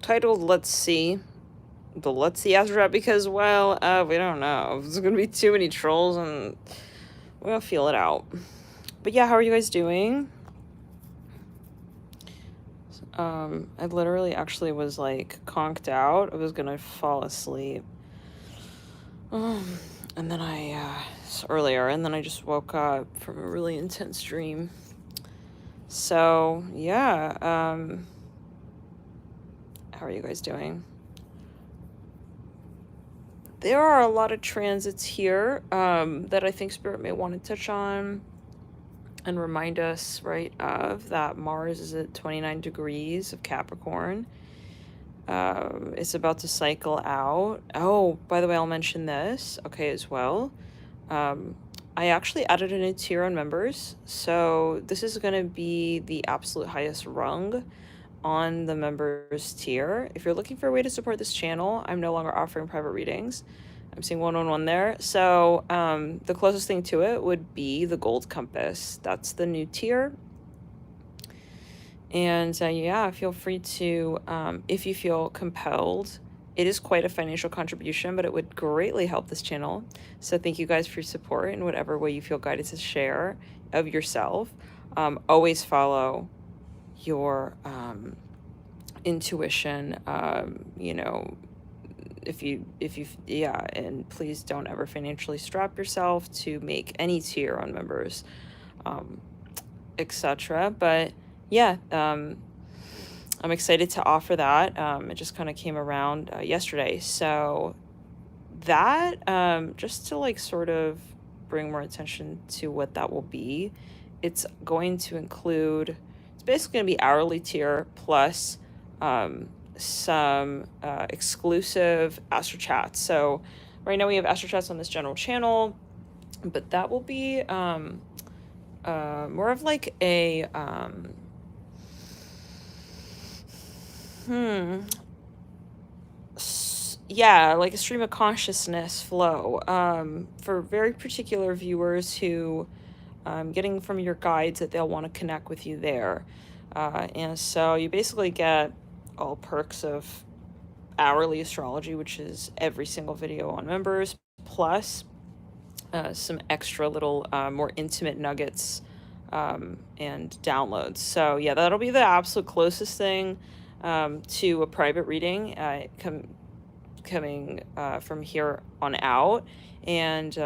titled Let's See. The Let's See Astro because, well, we don't know. There's gonna be too many trolls and we'll feel it out. But yeah, how are you guys doing? I literally actually was like conked out. I was gonna fall asleep. And then earlier, and then I just woke up from a really intense dream. So, yeah, how are you guys doing? There are a lot of transits here that I think Spirit may want to touch on and remind us, right, of that Mars is at 29 degrees of Capricorn. It's about to cycle out. Oh, by the way, I'll mention this, okay, as well. I actually added a new tier on members, so this is going to be the absolute highest rung on the members tier. If you're looking for a way to support this channel, I'm no longer offering private readings. I'm seeing 111 there. So the closest thing to it would be the Gold Compass. That's the new tier. And yeah, feel free to, if you feel compelled, it is quite a financial contribution, but it would greatly help this channel. So thank you guys for your support in whatever way you feel guided to share of yourself. Always follow your intuition, you know, if you yeah, and please don't ever financially strap yourself to make any tier on members, etc. But yeah, I'm excited to offer that. It just kind of came around yesterday, so that just to like sort of bring more attention to what that will be, it's going to include, it's basically going to be hourly tier plus some exclusive Astro chats. So right now we have Astro chats on this general channel, but that will be more of like a yeah, like a stream of consciousness flow for very particular viewers who getting from your guides that they'll want to connect with you there. And so you basically get all perks of hourly astrology, which is every single video on members, plus some extra little more intimate nuggets and downloads. So yeah, that'll be the absolute closest thing to a private reading coming from here on out. And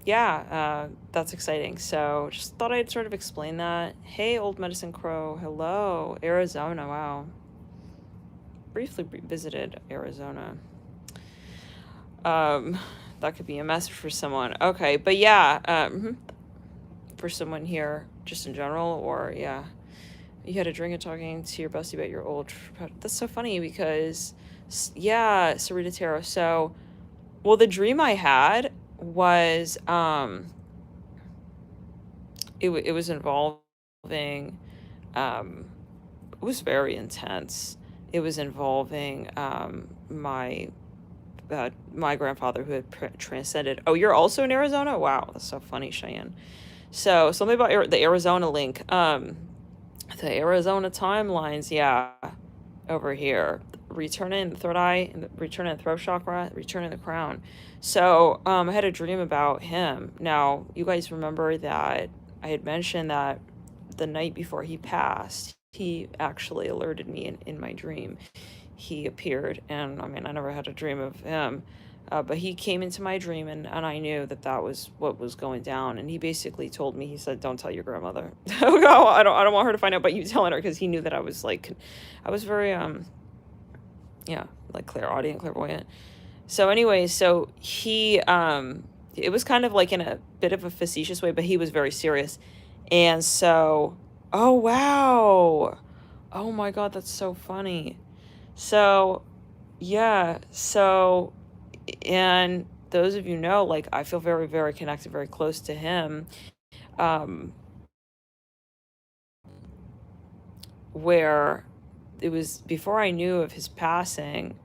yeah, that's exciting. So just thought I'd sort of explain that. Hey, Old Medicine Crow. Hello. Arizona. Wow. Briefly visited Arizona. That could be a message for someone. Okay, but yeah, for someone here, just in general, or yeah, you had a drink and talking to your bestie about your old. That's so funny because, yeah, Sarita Tarot. So, well, the dream I had was it was involving it was very intense. It was involving my grandfather who had transcended. Oh, you're also in Arizona? Wow, that's so funny, Cheyenne. So something about the Arizona link. The Arizona timelines, yeah, over here. Returning the third eye, returning the throat chakra, returning the crown. So I had a dream about him. Now, you guys remember that I had mentioned that the night before he passed, he actually alerted me in my dream. He appeared, and I mean, I never had a dream of him, but he came into my dream, and I knew that was what was going down. And he basically told me, he said, "Don't tell your grandmother." No, I don't want her to find out, but you telling her, because he knew that I was like, I was very yeah, like clairaudient, clairvoyant. So anyway, so he it was kind of like in a bit of a facetious way, but he was very serious. And so, oh wow, oh my god, that's so funny. So yeah, so, and those of you know, like, I feel very, very connected, very close to him, where it was before I knew of his passing.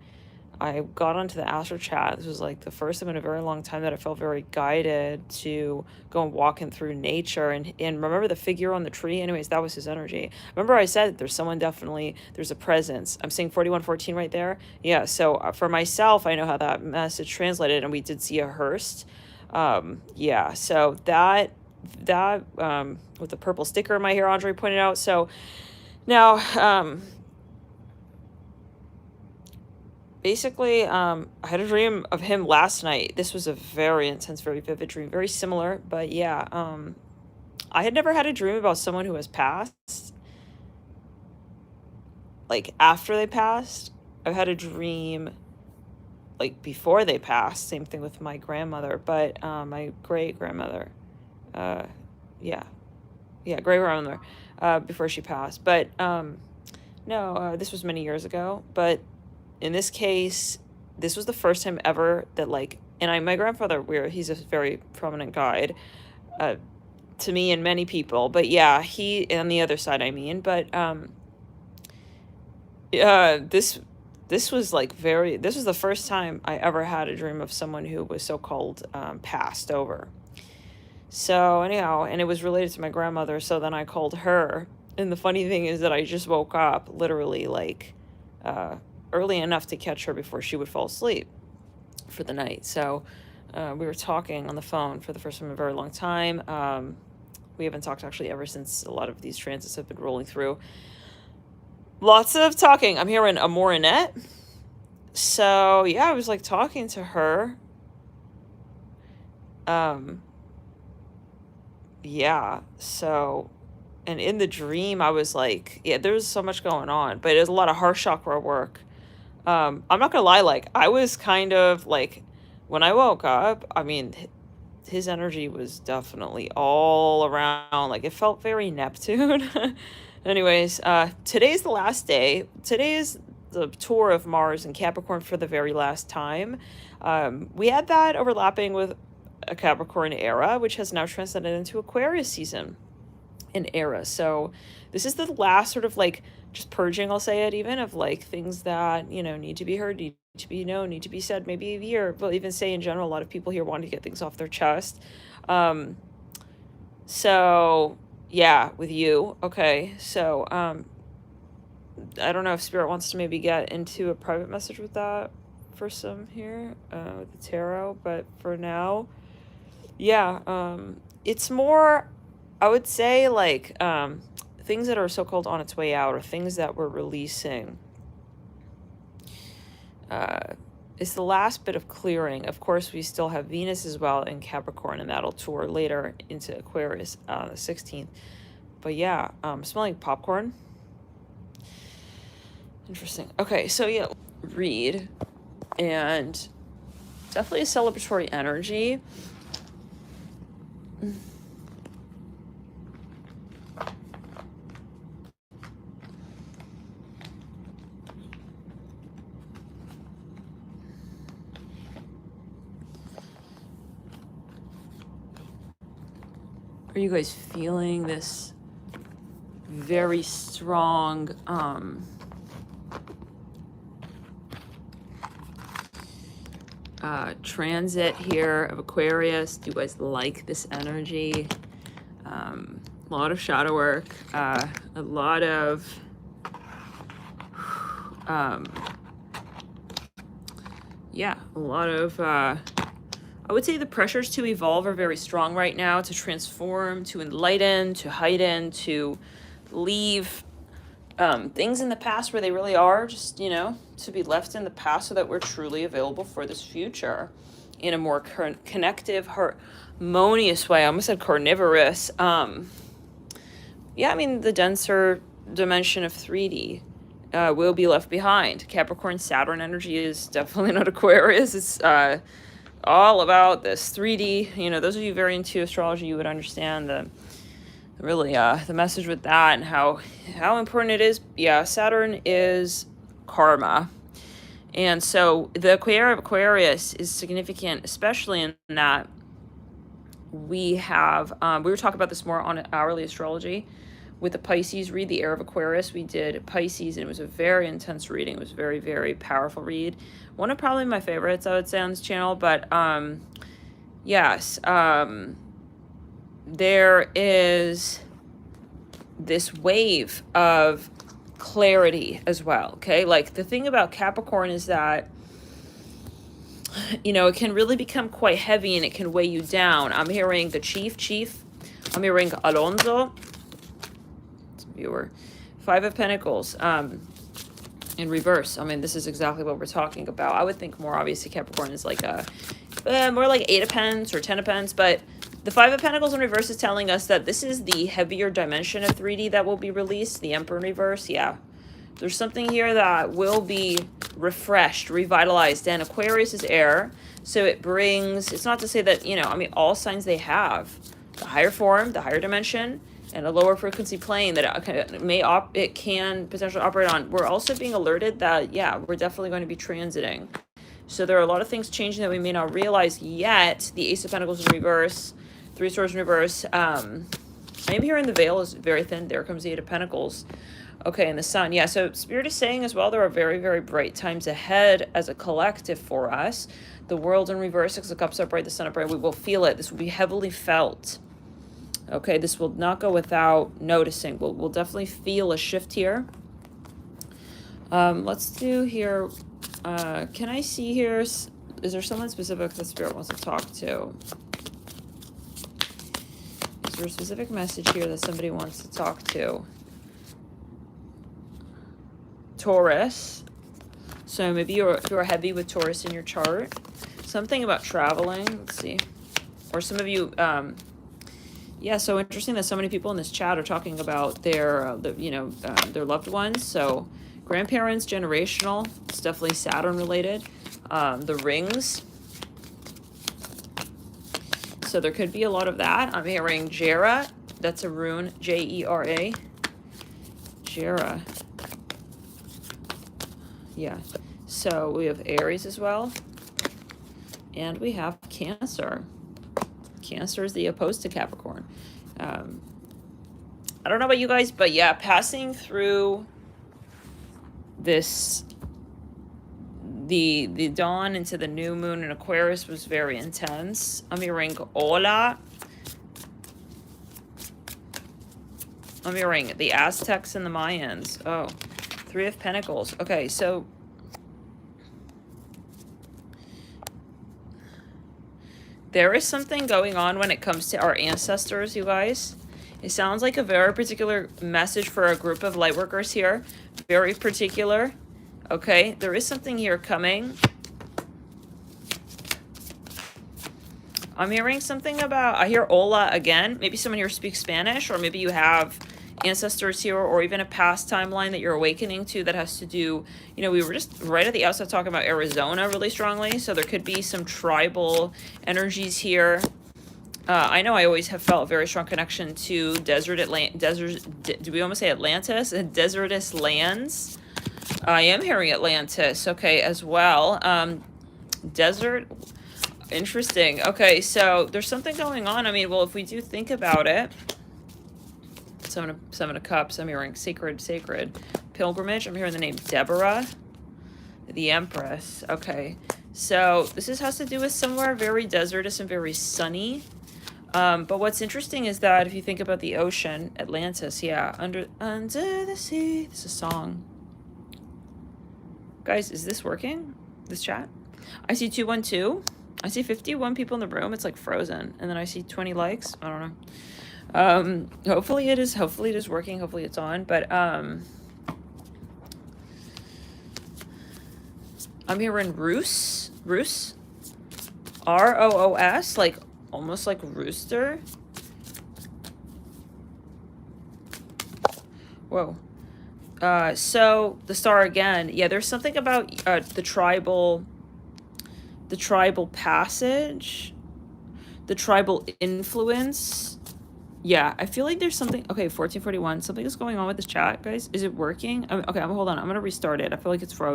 I got onto the Astro chat. This was like the first time in a very long time that I felt very guided to go and walking through nature. And remember the figure on the tree? Anyways, that was his energy. Remember I said there's someone definitely, there's a presence. I'm seeing 4114 right there. Yeah, so for myself, I know how that message translated, and we did see a hearse. Yeah, so that with the purple sticker in my hair, Andre pointed out. So now, basically, I had a dream of him last night. This was a very intense, very vivid dream, very similar, but yeah, I had never had a dream about someone who has passed, like after they passed. I've had a dream like before they passed, same thing with my grandmother, but my great grandmother, yeah, great grandmother, before she passed. But no, this was many years ago. But in this case, this was the first time ever that, like, and my grandfather, he's a very prominent guide, to me and many people. But yeah, he on the other side, I mean. But this was like this was the first time I ever had a dream of someone who was so-called passed over. So anyhow, and it was related to my grandmother, so then I called her. And the funny thing is that I just woke up literally like early enough to catch her before she would fall asleep for the night. So we were talking on the phone for the first time in a very long time. We haven't talked actually ever since a lot of these transits have been rolling through. Lots of talking. I'm hearing a Morinette. So yeah, I was like talking to her. Yeah, so, and in the dream, I was like, yeah, there was so much going on, but it was a lot of heart chakra work. I'm not gonna lie, like, I was kind of like, when I woke up, I mean, his energy was definitely all around, like, it felt very Neptune. Anyways, today's the last day. Today is the tour of Mars and Capricorn for the very last time. We had that overlapping with a Capricorn era, which has now transcended into Aquarius season and era. So this is the last sort of like just purging, I'll say it, even of like things that, you know, need to be heard, need to be known, need to be said, maybe a year, but even say in general, a lot of people here want to get things off their chest. So yeah, with you. Okay. So, I don't know if Spirit wants to maybe get into a private message with that for some here, with the tarot, but for now, yeah, it's more, I would say, like, things that are so-called on its way out, or things that we're releasing. It's the last bit of clearing. Of course, we still have Venus as well in Capricorn, and that'll tour later into Aquarius on the 16th. But yeah, smelling popcorn. Interesting. Okay, so yeah, read, and definitely a celebratory energy. Are you guys feeling this very strong transit here of Aquarius? Do you guys like this energy? A lot of shadow work, a lot of yeah, a lot of I would say the pressures to evolve are very strong right now, to transform, to enlighten, to heighten, to leave things in the past where they really are, just, you know, to be left in the past so that we're truly available for this future in a more connective, harmonious way. I almost said carnivorous. Yeah, I mean, the denser dimension of 3D will be left behind. Capricorn Saturn energy is definitely not Aquarius. It's all about this 3D. You know, those of you very into astrology, you would understand the message with that and how important it is. Yeah, Saturn is karma. And so the Aquarius is significant, especially in that we have, we were talking about this more on hourly astrology, with the Pisces read, the Air of Aquarius. We did Pisces, and it was a very intense reading. It was a very, very powerful read. One of probably my favorites, I would say, on this channel. But yes, there is this wave of clarity as well. Okay, like the thing about Capricorn is that, you know, it can really become quite heavy and it can weigh you down. I'm hearing the chief. I'm hearing Alonso. Viewer. 5 of Pentacles in reverse. I mean, this is exactly what we're talking about. I would think more obviously Capricorn is like a more like 8 of Pents or 10 of Pents, but the 5 of Pentacles in reverse is telling us that this is the heavier dimension of 3D that will be released. The Emperor in reverse, yeah. There's something here that will be refreshed, revitalized, and Aquarius is air, so it brings, it's not to say that, you know, I mean, all signs they have the higher form, the higher dimension, and a lower frequency plane that it can potentially operate on. We're also being alerted that, yeah, we're definitely going to be transiting. So there are a lot of things changing that we may not realize yet. The Ace of Pentacles in reverse, 3 Swords in reverse. I am hearing the veil is very thin. There comes the 8 of Pentacles. Okay, and the Sun. Yeah, so Spirit is saying as well, there are very, very bright times ahead as a collective for us. The World in reverse, 6 of Cups upright, the Sun upright. We will feel it. This will be heavily felt. Okay, this will not go without noticing. We'll definitely feel a shift here. Let's do here. Can I see here? Is there someone specific that Spirit wants to talk to? Is there a specific message here that somebody wants to talk to? Taurus. So maybe you're heavy with Taurus in your chart. Something about traveling. Let's see. Or some of you. Yeah, so interesting that so many people in this chat are talking about their, their loved ones. So grandparents, generational. It's definitely Saturn related. The rings. So there could be a lot of that. I'm hearing Jera. That's a rune. Jera. Jera. Yeah. So we have Aries as well. And we have Cancer. Cancer is the opposed to Capricorn. I don't know about you guys, but yeah, passing through this, the dawn into the new moon in Aquarius was very intense. I'm hearing Hola. I'm hearing the Aztecs and the Mayans. Oh, 3 of Pentacles. Okay, so there is something going on when it comes to our ancestors, you guys. It sounds like a very particular message for a group of light workers here. Very particular. Okay, there is something here coming. I'm hearing something about, I hear Hola again. Maybe someone here speaks Spanish, or maybe you have ancestors here, or even a past timeline that you're awakening to that has to do, you know, we were just right at the outset talking about Arizona really strongly, so there could be some tribal energies here. I know I always have felt a very strong connection to do we almost say Atlantis? Desertous lands. I am hearing Atlantis, okay, as well. Desert, interesting. Okay, so there's something going on. I mean, well, if we do think about it, Seven of Cups, I'm hearing sacred pilgrimage. I'm hearing the name Deborah, the Empress. Okay, so this has to do with somewhere very desertous and very sunny. But what's interesting is that if you think about the ocean, Atlantis, yeah, under the sea. This is a song. Guys, is this working? This chat? I see 212. I see 51 people in the room. It's like frozen, and then I see 20 likes. I don't know. Hopefully it is working. Hopefully it's on, but I'm hearing Roos, R-O-O-S, like almost like rooster. Whoa. So the star again. Yeah, there's something about the tribal passage, the tribal influence. Yeah, I feel like there's something. Okay, 1441. Something is going on with this chat, guys. Is it working? Okay, hold on. I'm gonna restart it. I feel like it's frozen.